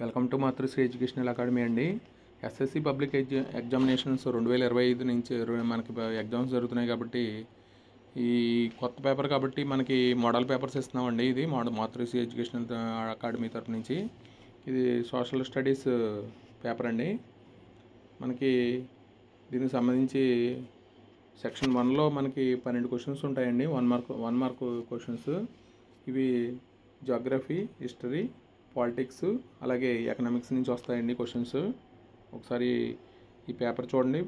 Welcome to Matrusri educational academy అండి. SSC public examinations 2025 నుంచి మనకి ఎగ్జామ్స్ జరుగుతున్నాయి కాబట్టి ఈ కొత్త పేపర్ కాబట్టి మనకి మోడల్ పేపర్స్ ఇస్తున్నామండి. ఇది మాతృశ్రీ ఎడ్యుకేషనల్ అకాడమీ తరపు నుంచి ఇది సోషల్ స్టడీస్ పేపర్ అండి. మనకి దీనికి సంబంధించి సెక్షన్ 1లో మనకి 12 క్వశ్చన్స్ ఉంటాయండి. One mark questions. ఇవి జియోగ్రఫీ, హిస్టరీ, పాలిటిక్స్ అలాగే ఎకనామిక్స్ నుంచి వస్తాయండి క్వశ్చన్స్. ఒకసారి ఈ పేపర్ చూడండి.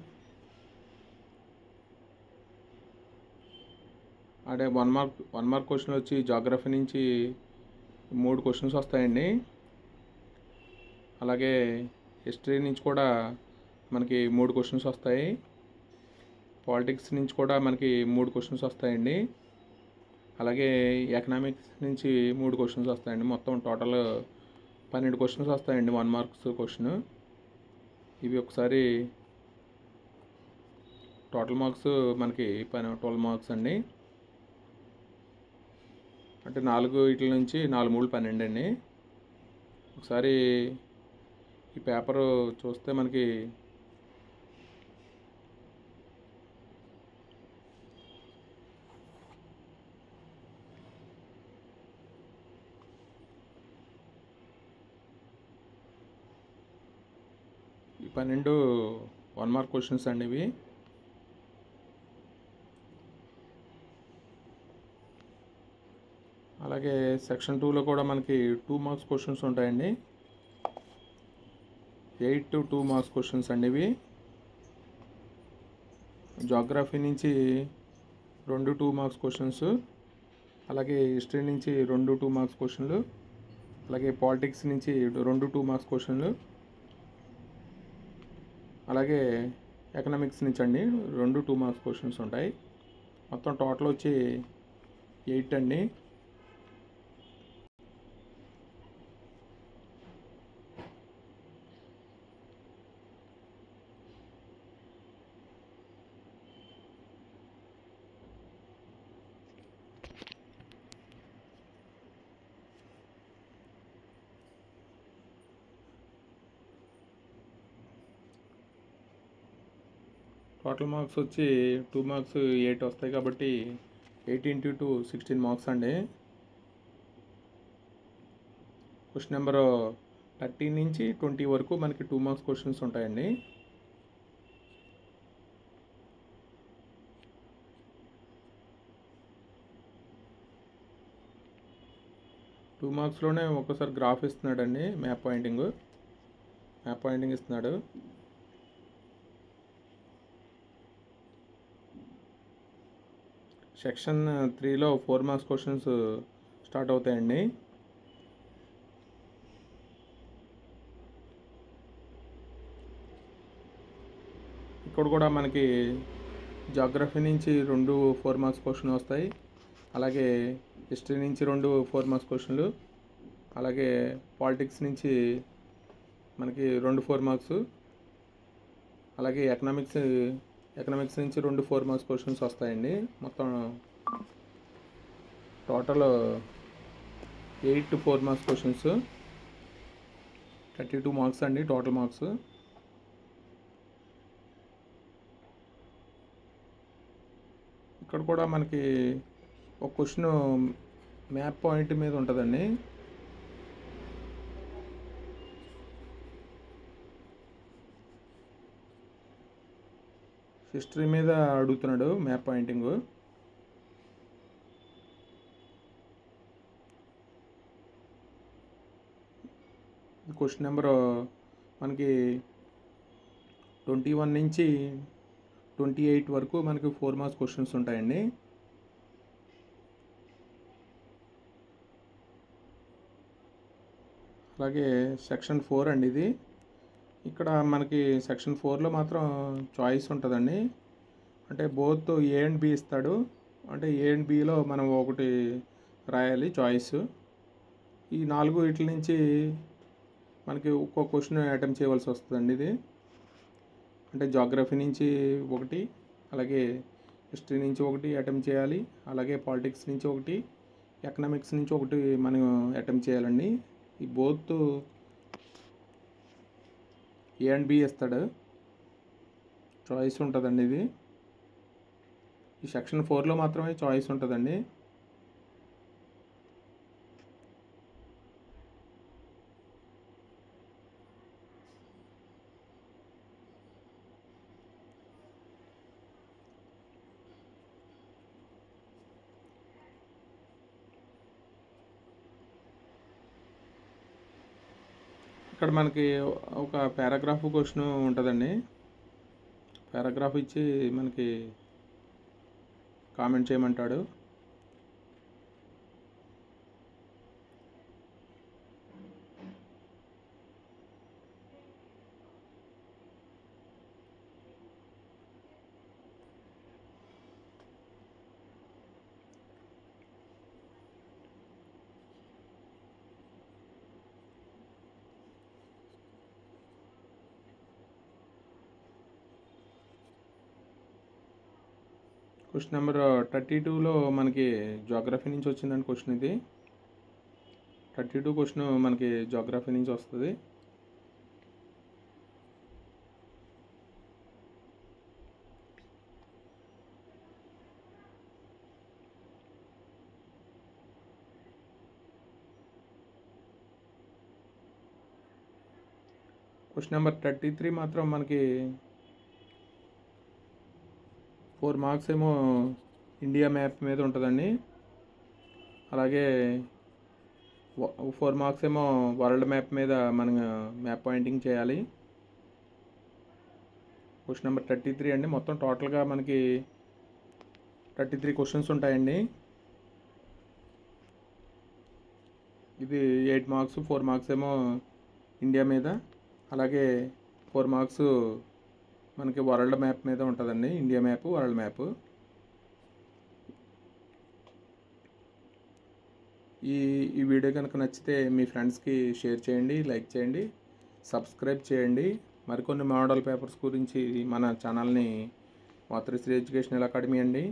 అదే వన్ మార్క్ క్వశ్చన్ వచ్చి జియోగ్రఫీ నుంచి 3 క్వశ్చన్స్ వస్తాయండి. అలాగే హిస్టరీ నుంచి కూడా మనకి 3 క్వశ్చన్స్ వస్తాయి. పాలిటిక్స్ నుంచి కూడా మనకి 3 క్వశ్చన్స్ వస్తాయండి. అలాగే ఎకనామిక్స్ నుంచి 3 క్వశ్చన్స్ వస్తాయండి. మొత్తం టోటల్ 12 క్వశ్చన్స్ వస్తాయండి 1 మార్క్స్ క్వశ్చన్. ఇవి ఒకసారి టోటల్ మార్క్స్ మనకి 12 మార్క్స్ అండి. అంటే 4 వీటి నుంచి 4 3 12 అండి. ఒకసారి ఈ పేపరు చూస్తే మనకి ఈ 12 1 మార్క్ క్వశ్చన్స్ అండి ఇవి. అలాగే సెక్షన్ 2లో కూడా మనకి 2 మార్క్స్ క్వశ్చన్స్ ఉంటాయండి. 8 to 2 మార్క్స్ క్వశ్చన్స్ అండి ఇవి. జియోగ్రఫీ నుంచి 2 మార్క్స్ క్వశ్చన్స్, అలాగే హిస్టరీ నుంచి 2 మార్క్స్ క్వశ్చన్లు, అలాగే పాలిటిక్స్ నుంచి 2 మార్క్స్ క్వశ్చన్లు, అలాగే ఎకనామిక్స్ నుంచి అండి 2 మార్క్స్ క్వశ్చన్స్ ఉంటాయి. మొత్తం టోటల్ వచ్చి 8 అండి. టోటల్ మార్క్స్ వచ్చి 2 మార్క్స్ 8 వస్తాయి కాబట్టి 8 into 2 16 మార్క్స్ అండి. క్వశ్చన్ నెంబర్ 13 నుంచి 20 వరకు మనకి 2 మార్క్స్ క్వశ్చన్స్ ఉంటాయండి. టూ మార్క్స్లోనే ఒక్కసారి గ్రాఫ్ ఇస్తున్నాడండి. మ్యాప్ పాయింటింగ్ ఇస్తున్నాడు. సెక్షన్ 3లో 4 మార్క్స్ క్వశ్చన్స్ స్టార్ట్ అవుతాయండి. ఇక్కడ కూడా మనకి జియోగ్రఫీ నుంచి 2 4 మార్క్స్ క్వశ్చన్ వస్తాయి. అలాగే హిస్టరీ నుంచి 2 4 మార్క్స్ క్వశ్చన్లు, అలాగే పాలిటిక్స్ నుంచి మనకి 2 4 మార్క్స్, అలాగే ఎకనామిక్స్ నుంచి 2 4 మార్క్స్ క్వశ్చన్స్ వస్తాయండి. మొత్తం టోటల్ 8 4 మార్క్స్ క్వశ్చన్స్, 32 మార్క్స్ అండి టోటల్ మార్క్స్. ఇక్కడ కూడా మనకి ఒక క్వశ్చన్ మ్యాప్ పాయింట్ మీద ఉంటుందండి. హిస్టరీ మీద అడుగుతున్నాడు మ్యాప్ పాయింటింగ్. క్వశ్చన్ నెంబర్ మనకి 21 నుంచి 28 వరకు మనకి 4 మార్క్స్ క్వశ్చన్స్ ఉంటాయండి. అలాగే సెక్షన్ 4 అండి ఇది. ఇక్కడ మనకి సెక్షన్ 4లో మాత్రం చాయిస్ ఉంటుందండి. అంటే బోత్ ఏ అండ్ బి ఇస్తాడు. అంటే ఏ అండ్ బిలో మనం ఒకటి రాయాలి చాయిస్. ఈ 4 వీటి నుంచి మనకి ఒక్కో క్వశ్చన్ అటెంప్ట్ చేయవలసి వస్తుందండి ఇది. అంటే జియోగ్రఫీ నుంచి ఒకటి, అలాగే హిస్టరీ నుంచి ఒకటి అటెంప్ట్ చేయాలి, అలాగే పాలిటిక్స్ నుంచి ఒకటి, ఎకనామిక్స్ నుంచి ఒకటి మనం అటెంప్ట్ చేయాలండి. ఈ బోత్ ఏ అండ్ బి ఇస్తాడు, చాయిస్ ఉంటుందండి. ఇది ఈ సెక్షన్ 4లో మాత్రమే చాయిస్ ఉంటుందండి. ఇక్కడ మనకి ఒక పారాగ్రాఫ్ క్వశ్చన్ ఉంటుందండి. పారాగ్రాఫ్ ఇచ్చి మనకి కామెంట్ చేయమంటాడు. క్వశ్చన్ నెంబర్ 32లో మనకి జాగ్రఫీ నుంచి వచ్చిందండి క్వశ్చన్. ఇది 32 క్వశ్చన్ మనకి జాగ్రఫీ నుంచి వస్తుంది. క్వశ్చన్ నెంబర్ 33 మాత్రం మనకి 4 మార్క్స్ ఏమో ఇండియా మ్యాప్ మీద ఉంటుందండి. అలాగే 4 మార్క్స్ ఏమో వరల్డ్ మ్యాప్ మీద మనం మ్యాప్ పాయింటింగ్ చేయాలి. క్వశ్చన్ నెంబర్ 33 అండి. మొత్తం టోటల్గా మనకి 33 క్వశ్చన్స్ ఉంటాయండి. ఇది 8 మార్క్స్, 4 మార్క్స్ ఏమో ఇండియా మీద, అలాగే 4 మార్క్స్ మనకి వరల్డ్ మ్యాప్ మీద ఉంటుందండి. India map, world map. ఈ వీడియో కనుక నచ్చితే మీ ఫ్రెండ్స్కి షేర్ చేయండి, లైక్ చేయండి, సబ్స్క్రైబ్ చేయండి. మరికొన్ని మోడల్ పేపర్స్ గురించి మన ఛానల్ని మాతృశ్రీ ఎడ్యుకేషనల్ అకాడమీ అండి.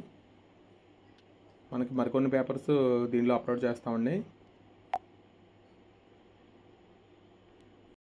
మనకి మరికొన్ని పేపర్స్ దీనిలో అప్లోడ్ చేస్తామండి.